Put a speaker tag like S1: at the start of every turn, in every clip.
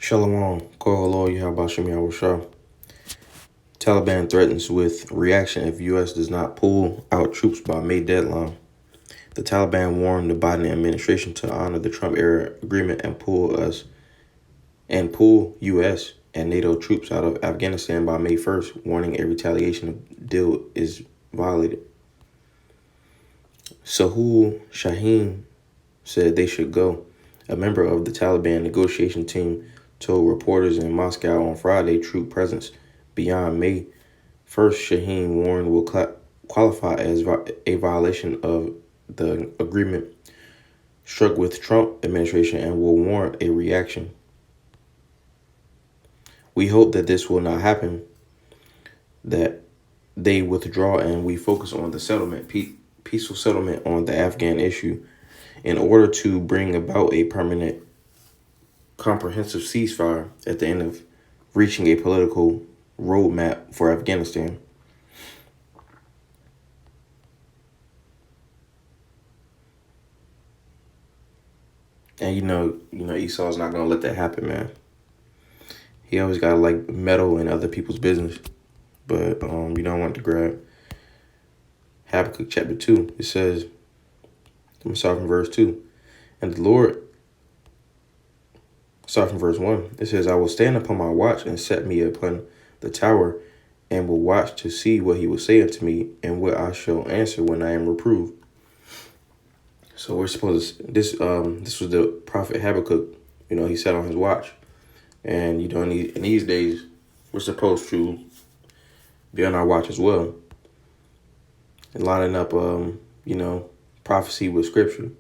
S1: Shalom, Kohalo, Yahabashim Yahushua. Taliban threatens with reaction if U.S. does not pull out troops by May deadline. The Taliban warned the Biden administration to honor the Trump-era agreement and pull U.S. and NATO troops out of Afghanistan by May 1st, warning a retaliation deal is violated. Sahul Shaheen said they should go. A member of the Taliban negotiation team told reporters in Moscow on Friday troop presence beyond May 1st, Shaheen warned, will qualify as a violation of the agreement struck with Trump administration and will warrant a reaction. We hope that this will not happen, that they withdraw and we focus on the settlement, peaceful settlement on the Afghan issue in order to bring about a permanent comprehensive ceasefire at the end of reaching a political roadmap for Afghanistan. And you know Esau's not gonna let that happen, man. He always gotta like meddle in other people's business. But you don't want to grab Habakkuk chapter 2. It says, I'm starting from verse 2. And the Lord, starting from verse 1, it says, I will stand upon my watch and set me upon the tower and will watch to see what he will say unto me and what I shall answer when I am reproved. So we're supposed to, this was the prophet Habakkuk, he sat on his watch. And, in these days, we're supposed to be on our watch as well. And lining up, prophecy with scripture,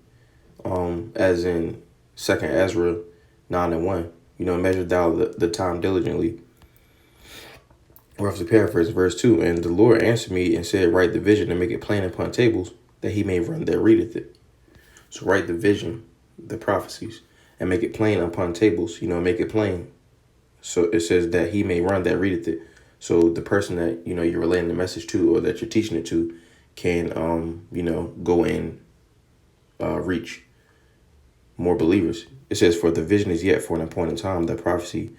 S1: as in 2nd Ezra 9:1, measure thou the time diligently. Roughly paraphrase verse 2. And the Lord answered me and said, write the vision and make it plain upon tables, that he may run that readeth it. So write the vision, the prophecies, and make it plain upon tables, make it plain. So it says that he may run that readeth it. So the person that, you're relaying the message to or that you're teaching it to can, go and reach more believers. It says, for the vision is yet for an appointed time. The prophecy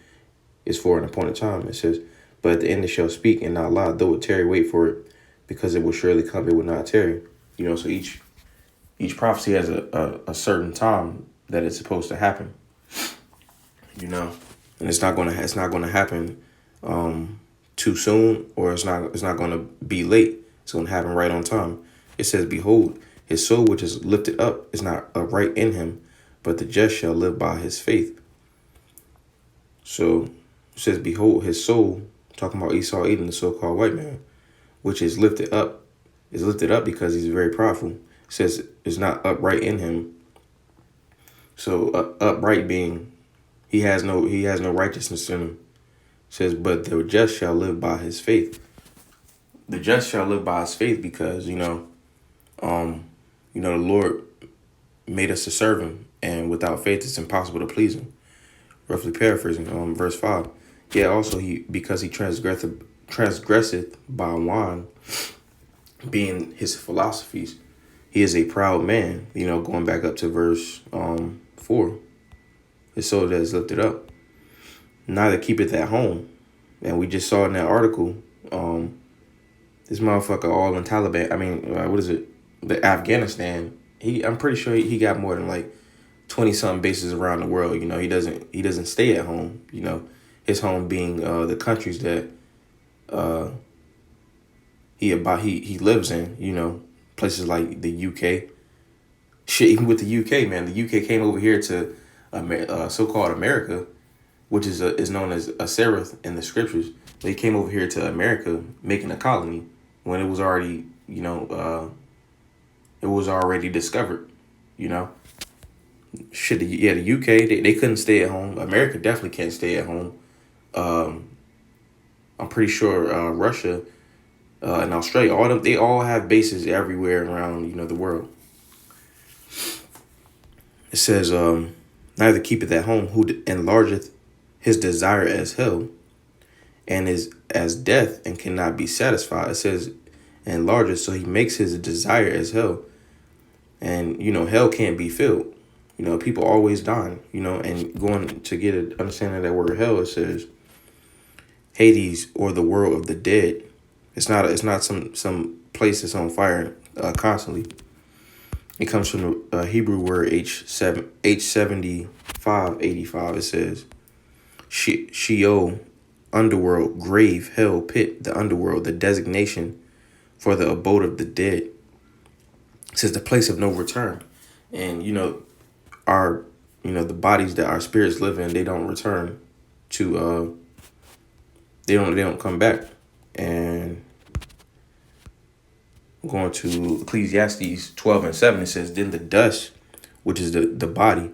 S1: is for an appointed time. It says, but at the end it shall speak and not lie. Though it tarry, wait for it, because it will surely come, it will not tarry. So each prophecy has a certain time that it's supposed to happen. And it's not gonna happen too soon, or it's not gonna be late. It's gonna happen right on time. It says, behold, his soul which is lifted up is not upright in him, but the just shall live by his faith. So it says, behold, his soul, talking about Esau Edom, the so-called white man, which is lifted up because he's very prideful. It says it's not upright in him. So upright being he has no righteousness in him. It says, but the just shall live by his faith. The just shall live by his faith because, the Lord made us to serve him. And without faith, it's impossible to please him. Roughly paraphrasing, verse 5. Yeah, also because he transgresseth by wine, being his philosophies, he is a proud man, going back up to verse 4. His soul that is lifted up, neither keepeth at home. And we just saw in that article, this motherfucker all in Taliban. I mean, what is it? The Afghanistan. I'm pretty sure he got more than like 20-something bases around the world. He doesn't stay at home. His home being the countries that he lives in. Places like the UK. Shit, even with the UK, man, the UK came over here to so-called America, which is known as Ashereth in the scriptures. They came over here to America making a colony when it was already, it was already discovered, Shit, the UK, they couldn't stay at home. America definitely can't stay at home. I'm pretty sure Russia and Australia, they all have bases everywhere around, the world. It says, neither keepeth at home who enlargeth his desire as hell, and is as death and cannot be satisfied. It says enlargeth, so he makes his desire as hell. And, hell can't be filled. People always dying, and going to get an understanding of that word hell, it says Hades, or the world of the dead. It's not some place that's on fire constantly. It comes from the Hebrew word H7585. It says Sheol, underworld, grave, hell, pit, the underworld, the designation for the abode of the dead. It says the place of no return. And our the bodies that our spirits live in, they don't return to they don't come back. And going to Ecclesiastes 12:7, it says, then the dust, which is the body,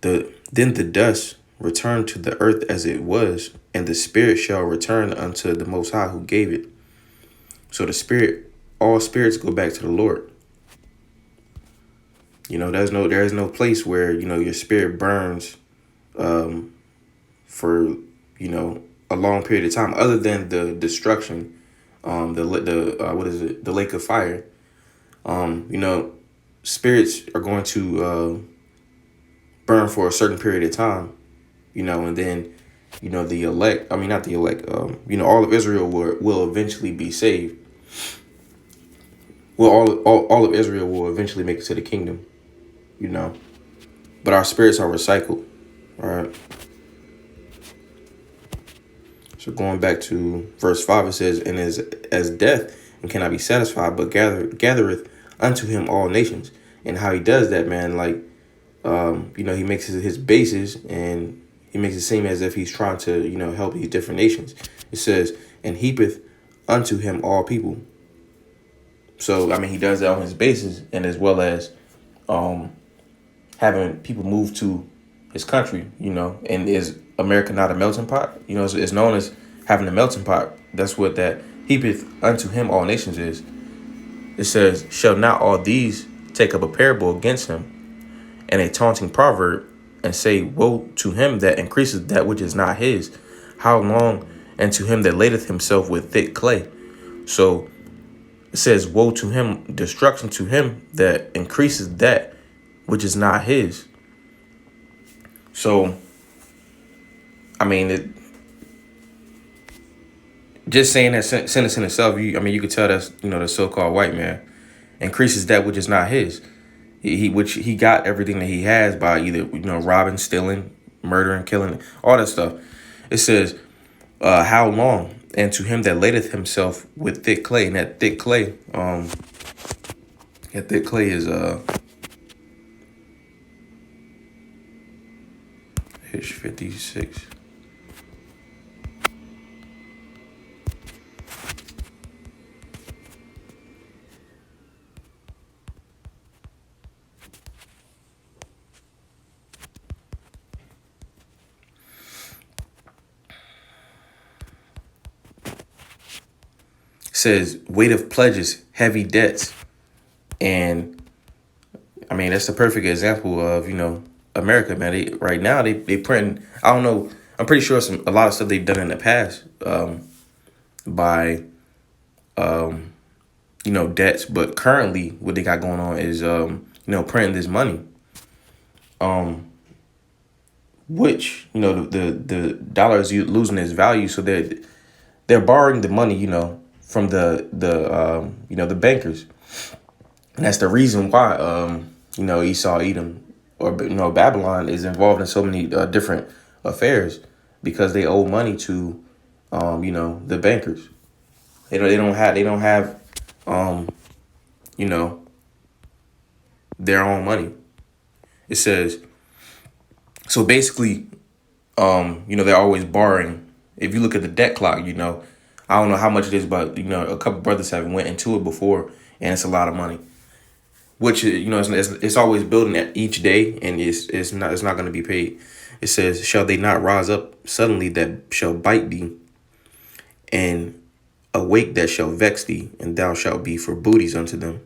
S1: then the dust return to the earth as it was, and the spirit shall return unto the Most High who gave it. So all spirits go back to the Lord. There is no place where your spirit burns for a long period of time, other than the destruction, the lake of fire. Spirits are going to burn for a certain period of time, and then the elect, I mean not the elect, all of Israel will eventually be saved. Well, all of Israel will eventually make it to the kingdom, but our spirits are recycled. All right. So going back to verse 5, it says, and as death and cannot be satisfied, but gathereth unto him all nations. And how he does that, man, like, he makes his bases, and he makes it seem as if he's trying to, help these different nations. It says, and heapeth unto him all people. So, he does that on his bases, and as well as having people move to his country, and is America not a melting pot? It's known as having a melting pot. That's what that heapeth unto him all nations is. It says, shall not all these take up a parable against him, and a taunting proverb, and say, woe to him that increases that which is not his. How long? And to him that ladeth himself with thick clay. So it says, woe to him, destruction to him that increases that which is not his. So, just saying that sentence in itself, you could tell that's, the so-called white man increases that which is not his. Which he got everything that he has by either, robbing, stealing, murdering, killing, all that stuff. It says, how long? And to him that ladeth himself with thick clay. And that thick clay is page 56. Says weight of pledges, heavy debts. And that's the perfect example of, America, man. Right now they printing, I don't know, I'm pretty sure a lot of stuff they've done in the past by debts, but currently what they got going on is printing this money. Which, the dollar is losing its value, so they're borrowing the money, from the bankers. And that's the reason why, Esau, Edom, or, Babylon is involved in so many different affairs, because they owe money to, the bankers. They don't have, their own money. It says, so basically, they're always borrowing. If you look at the debt clock, I don't know how much it is, but, a couple brothers have went into it before, and it's a lot of money. Which, it's always building at each day, and it's not going to be paid. It says, shall they not rise up suddenly that shall bite thee, and awake that shall vex thee, and thou shalt be for booties unto them.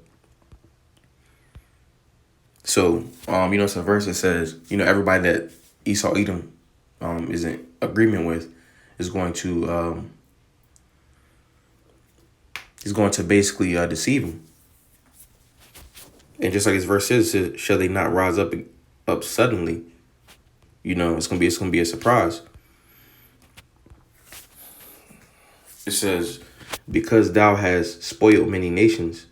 S1: So, it's a verse that says, everybody that Esau, Edom is in agreement with is going to basically deceive him. And just like his verse says, shall they not rise up up suddenly. It's gonna be a surprise. It says, because thou hast spoiled many nations,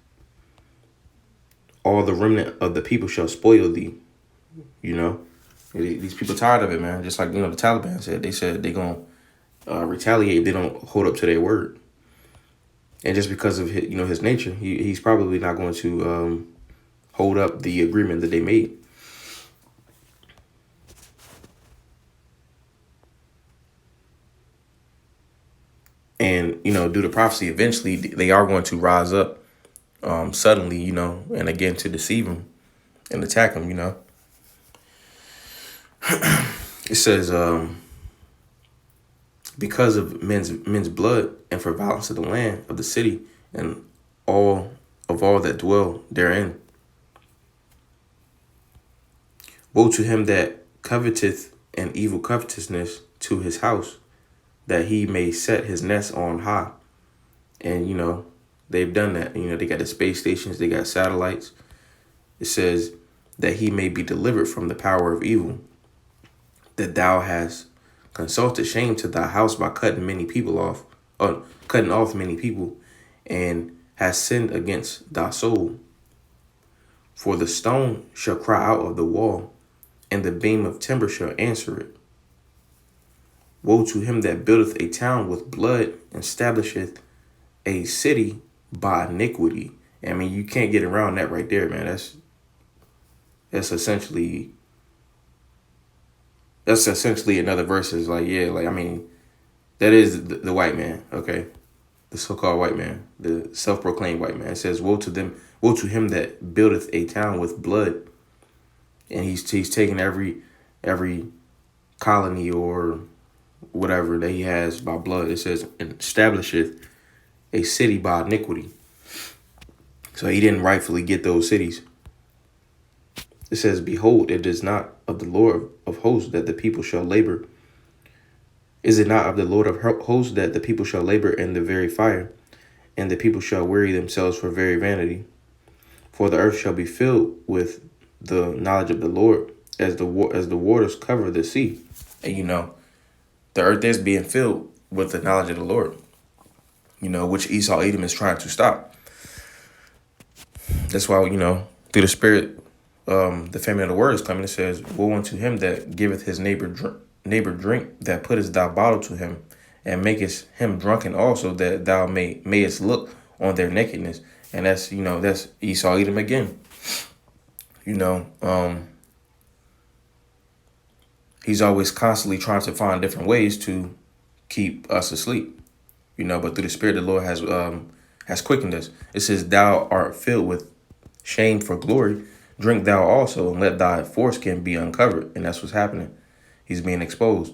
S1: all the remnant of the people shall spoil thee. You know, these people tired of it, man. Just like, the Taliban said. They said they gonna retaliate if they don't hold up to their word. And just because of his nature, he's probably not going to hold up the agreement that they made. And due to prophecy, eventually they are going to rise up suddenly, and again to deceive him and attack him. It says, because of men's blood, and for violence of the land of the city, and all that dwell therein. Woe to him that coveteth an evil covetousness to his house, that he may set his nest on high. And they've done that. They got the space stations, they got satellites. It says that he may be delivered from the power of evil, that thou hast consulted shame to thy house by cutting off many people, and hast sinned against thy soul. For the stone shall cry out of the wall, and the beam of timber shall answer it. Woe to him that buildeth a town with blood, and establisheth a city by iniquity. I mean, you can't get around that right there, man. That's essentially another verse. Is like, yeah, like, I mean, that is the white man, okay? The so-called white man, the self-proclaimed white man. It says, woe to him that buildeth a town with blood. And he's taking every colony or whatever that he has by blood. It says, and establisheth a city by iniquity. So he didn't rightfully get those cities. It says, behold, it is not of the Lord of hosts that the people shall labor. Is it not of the Lord of hosts that the people shall labor in the very fire, and the people shall weary themselves for very vanity? For the earth shall be filled with the knowledge of the Lord, as the waters cover the sea. And the earth is being filled with the knowledge of the Lord, which Esau Edom is trying to stop. That's why, through the Spirit, the famine of the word is coming. It says, woe unto him that giveth his neighbor drink, that puttest thou bottle to him, and makest him drunken also, that thou mayest look on their nakedness. And that's Esau Edom again. He's always constantly trying to find different ways to keep us asleep, but through the Spirit, the Lord has quickened us. It says, thou art filled with shame for glory. Drink thou also, and let thy foreskin be uncovered. And that's what's happening. He's being exposed.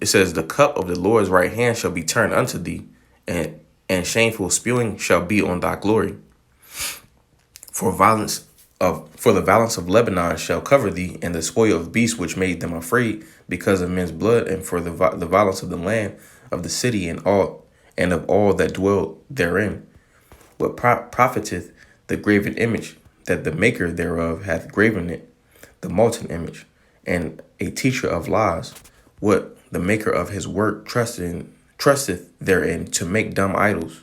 S1: It says, the cup of the Lord's right hand shall be turned unto thee, and shameful spewing shall be on thy glory. For the violence of Lebanon shall cover thee, and the spoil of beasts which made them afraid because of men's blood, and for the violence of the land of the city, and of all that dwell therein. What profiteth the graven image, that the maker thereof hath graven it, the molten image, and a teacher of lies? What the maker of his work trusteth therein, to make dumb idols?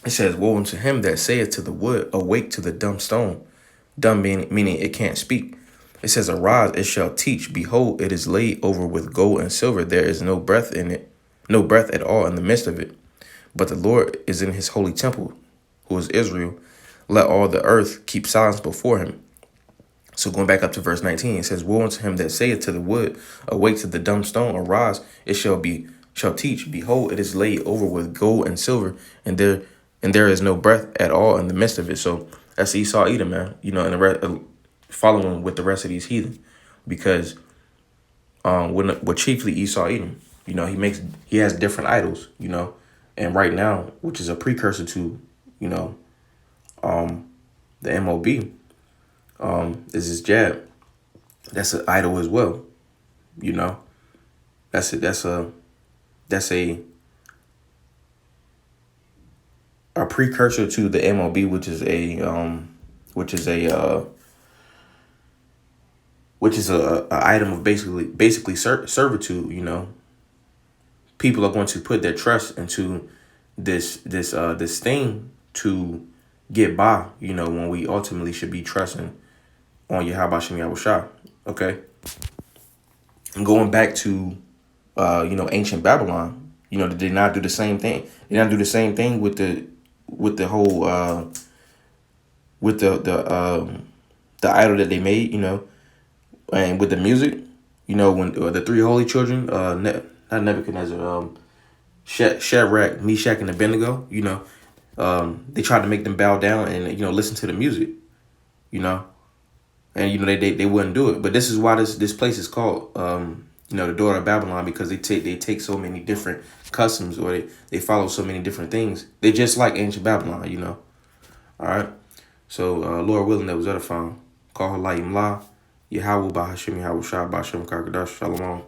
S1: It says, woe unto him that saith to the wood, awake, to the dumb stone. Dumb meaning it can't speak. It says, arise, it shall teach. Behold, it is laid over with gold and silver. There is no breath in it, no breath at all in the midst of it. But the Lord is in his holy temple, who is Israel. Let all the earth keep silence before him. So going back up to verse 19, it says, woe unto him that saith to the wood, awake, to the dumb stone, arise, it shall teach. Behold, it is laid over with gold and silver, and there is no breath at all in the midst of it. So that's Esau Edom, man. And following with the rest of these heathen, because with chiefly Esau Edom, he has different idols, and right now, which is a precursor to, the MOB, is his jab. That's an idol as well. That's a precursor to the MOB, which is a which is a item of basically servitude. You know, people are going to put their trust into this thing to get by. You know, when we ultimately should be trusting on Yahweh Shem Yahushua. Okay, and going back to ancient Babylon, they did not do the same thing. They did not do the same thing with the whole with the idol that they made. And with the music, when the three holy children, not Nebuchadnezzar, Shadrach, Meshach, and Abednego, they tried to make them bow down and listen to the music, and they wouldn't do it. But this is why this place is called the daughter of Babylon, because they take so many different customs, or they follow so many different things. They're just like ancient Babylon, All right. So Lord willing, that was edifying. Call her Layim La. Yahweh Bahashim Yahweh Shah Bashem Kakadash Shalom.